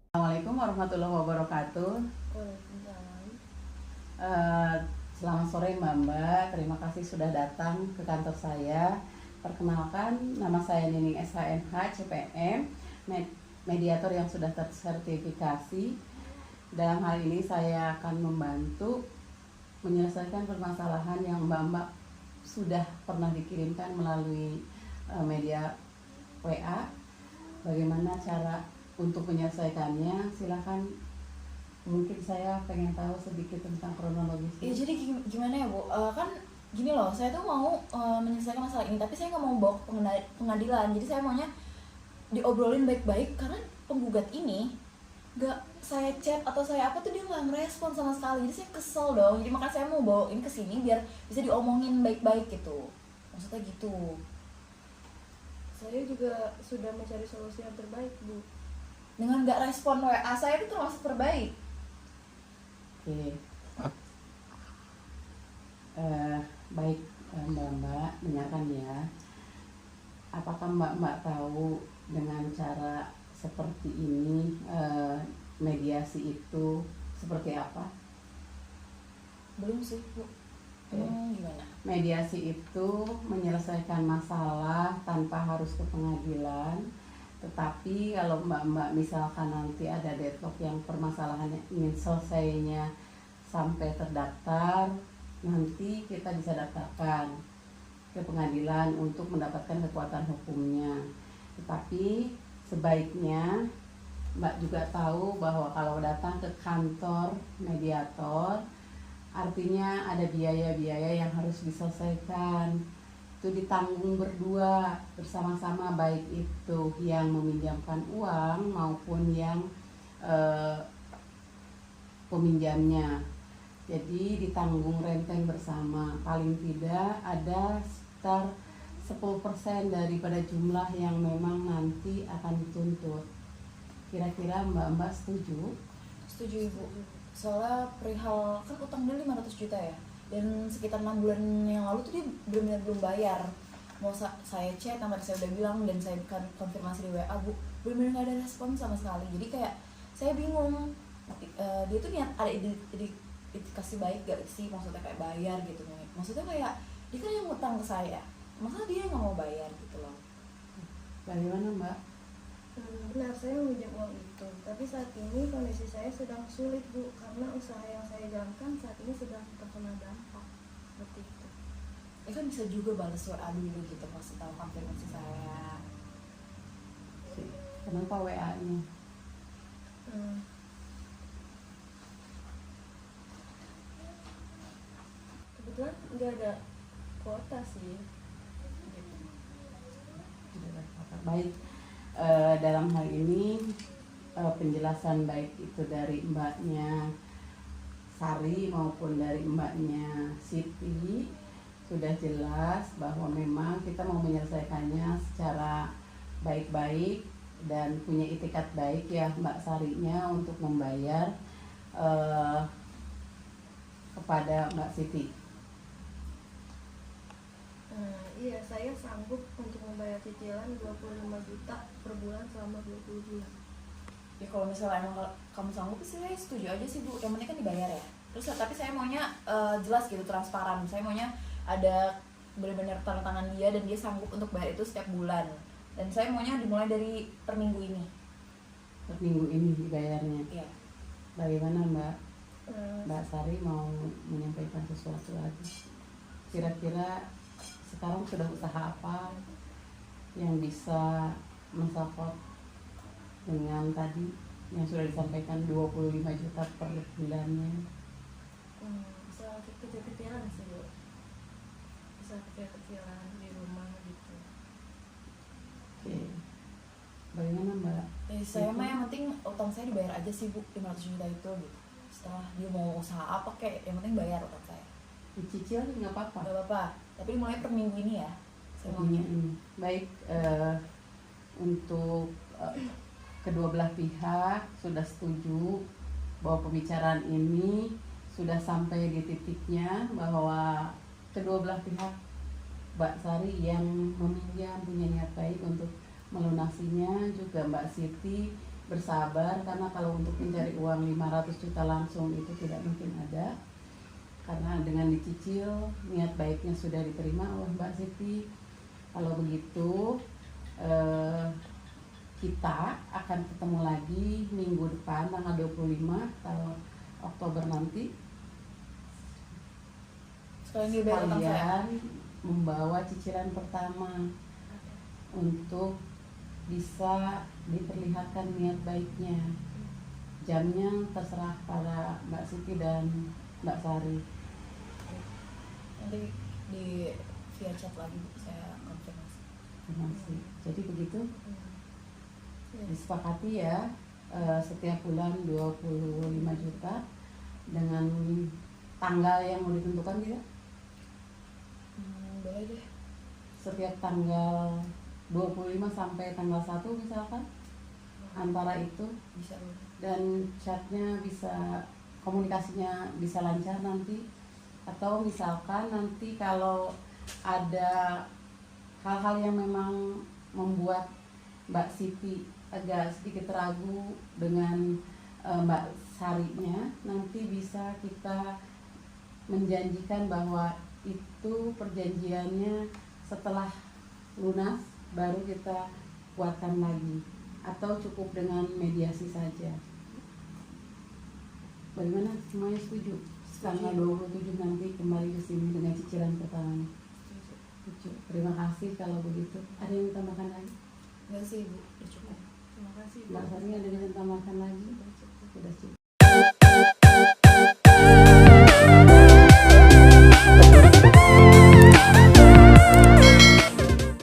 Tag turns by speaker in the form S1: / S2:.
S1: Assalamualaikum warahmatullahi wabarakatuh.
S2: Waalaikumsalam.
S1: Eh, Selamat sore Mbak. Terima kasih sudah datang ke kantor saya. Perkenalkan, nama saya Nining SHMH CPM, mediator yang sudah tersertifikasi. Dalam hal ini saya akan membantu menyelesaikan permasalahan yang Mbak sudah pernah dikirimkan melalui media WA. Bagaimana cara untuk menyelesaikannya? Silakan. Mungkin saya pengen tahu sedikit tentang kronologisnya.
S2: Ya jadi gimana ya Bu? Kan gini loh, saya tuh mau menyelesaikan masalah ini, tapi saya nggak mau bawa ke pengadilan. Jadi saya maunya diobrolin baik-baik, karena penggugat ini nggak saya chat atau saya apa tuh dia nggak ngerespon sama sekali. Jadi saya kesel dong. Jadi makanya saya mau bawa ini ke sini biar bisa diomongin baik-baik gitu. Maksudnya gitu.
S3: Saya juga sudah mencari solusi yang terbaik, Bu.
S2: Dengan nggak respon WA saya itu termasuk terbaik.
S1: Oke. Baik, Mbak, dengarkan ya. Apakah Mbak tahu dengan cara seperti ini mediasi itu seperti apa?
S2: Belum sih Bu. Gimana?
S1: Mediasi itu menyelesaikan masalah tanpa harus ke pengadilan. Tetapi kalau Mbak misalkan nanti ada deadlock yang permasalahannya ingin selesainya sampai terdaftar, nanti kita bisa daftarkan ke pengadilan untuk mendapatkan kekuatan hukumnya. Tetapi sebaiknya Mbak juga tahu bahwa kalau datang ke kantor mediator, artinya ada biaya-biaya yang harus diselesaikan. Itu ditanggung berdua bersama-sama, baik itu yang meminjamkan uang maupun yang peminjamnya. Jadi ditanggung renteng bersama. Paling tidak ada sekitar 10% daripada jumlah yang memang nanti akan dituntut. Kira-kira Mbak setuju?
S2: Setuju Ibu. Soalnya perihal kan utangnya 500 juta ya, dan sekitar 6 bulan yang lalu tuh dia benar-benar belum bayar. Mau saya chat, tadi saya udah bilang, dan saya konfirmasi di WA, Bu, benar-benar nggak ada respon sama sekali. Jadi kayak saya bingung, dia tuh niat ada dikasih baik gak sih, maksudnya kayak bayar gitu nih. Maksudnya kayak dia kan yang ngutang ke saya, masa dia nggak mau bayar gitu loh.
S1: Bagaimana Mbak?
S3: Benar, saya meminjam uang itu. Tapi saat ini kondisi saya sedang sulit, Bu, karena usaha yang saya jalankan saat ini sedang terkena dampak. Seperti itu.
S2: Ya kan bisa juga balas WA dulu gitu, kasih tahu konfirmasi saya.
S1: Kenapa WA-nya?
S3: Kebetulan nggak ada kuota sih.
S1: Baik, dalam hal ini penjelasan baik itu dari Mbaknya Sari maupun dari Mbaknya Siti sudah jelas bahwa memang kita mau menyelesaikannya secara baik-baik dan punya itikat baik ya Mbak Sarinya untuk membayar kepada Mbak Siti.
S3: Iya, saya sanggup untuk membayar cicilan 25 juta per bulan selama 20 bulan.
S2: Ya kalau misalnya emang kamu sanggup sih saya setuju aja sih Bu, yang penting kan dibayar ya. Terus tapi saya maunya jelas gitu, transparan. Saya maunya ada benar-benar tanda tangan dia dan dia sanggup untuk bayar itu setiap bulan. Dan saya maunya dimulai dari per minggu ini.
S1: Per minggu ini dibayarnya.
S2: Iya.
S1: Bagaimana Mbak Sari mau menyampaikan sesuatu lagi? Kira-kira sekarang sudah usaha apa yang bisa mensupport dengan tadi yang sudah disampaikan 25 juta per bulannya?
S3: Bisa kecil-kecilan sih, Bu. Bisa kecil-kecilan di rumah gitu.
S1: Oke. Bagaimana Mbak?
S2: Saya mah yang penting utang saya dibayar aja sih Bu, 500 juta itu gitu. Setelah dia mau usaha apa kayak, yang penting bayar utang saya.
S1: Dicicil nggak apa-apa?
S2: Gak apa-apa, tapi dimulai per minggu ini ya. Saya maunya.
S1: Baik, untuk kedua belah pihak sudah setuju bahwa pembicaraan ini sudah sampai di titiknya bahwa kedua belah pihak Mbak Sari yang meminjam punya niat baik untuk melunasinya, juga Mbak Siti bersabar, karena kalau untuk mencari uang 500 juta langsung itu tidak mungkin ada. Karena dengan dicicil, niat baiknya sudah diterima oleh Mbak Siti. Kalau begitu, kita akan ketemu lagi minggu depan tanggal 25 Oktober nanti.
S2: Sekalian dibayar utang saya.
S1: Kalian membawa cicilan pertama untuk bisa diperlihatkan niat baiknya. Jamnya terserah pada Mbak Siti dan Mbak Sari.
S2: Nanti di via chat lagi Bu, saya konfirmasi.
S1: Terima kasih. Jadi begitu
S3: Ya.
S1: disepakati ya, setiap bulan 25 juta dengan tanggal yang mau ditentukan tidak?
S2: Boleh deh.
S1: Setiap tanggal 25 sampai tanggal 1 misalkan, antara itu,
S2: Bisa Bu.
S1: dan chatnya bisa, komunikasinya bisa lancar nanti. Atau misalkan nanti kalau ada hal-hal yang memang membuat Mbak Siti agak sedikit ragu dengan Mbak Sarinya, nanti bisa kita menjanjikan bahwa itu perjanjiannya setelah lunas baru kita kuatkan lagi, atau cukup dengan mediasi saja. Bagaimana, semuanya setuju? Tanggal 27 nanti kembali ke sini dengan cicilan pertama. Setuju. Terima kasih kalau begitu. Ada yang ditambahkan lagi?
S2: Enggak sih Bu, udah cukup.
S3: Terima kasih Bu.
S1: Mbak Sari ada yang ditambahkan lagi?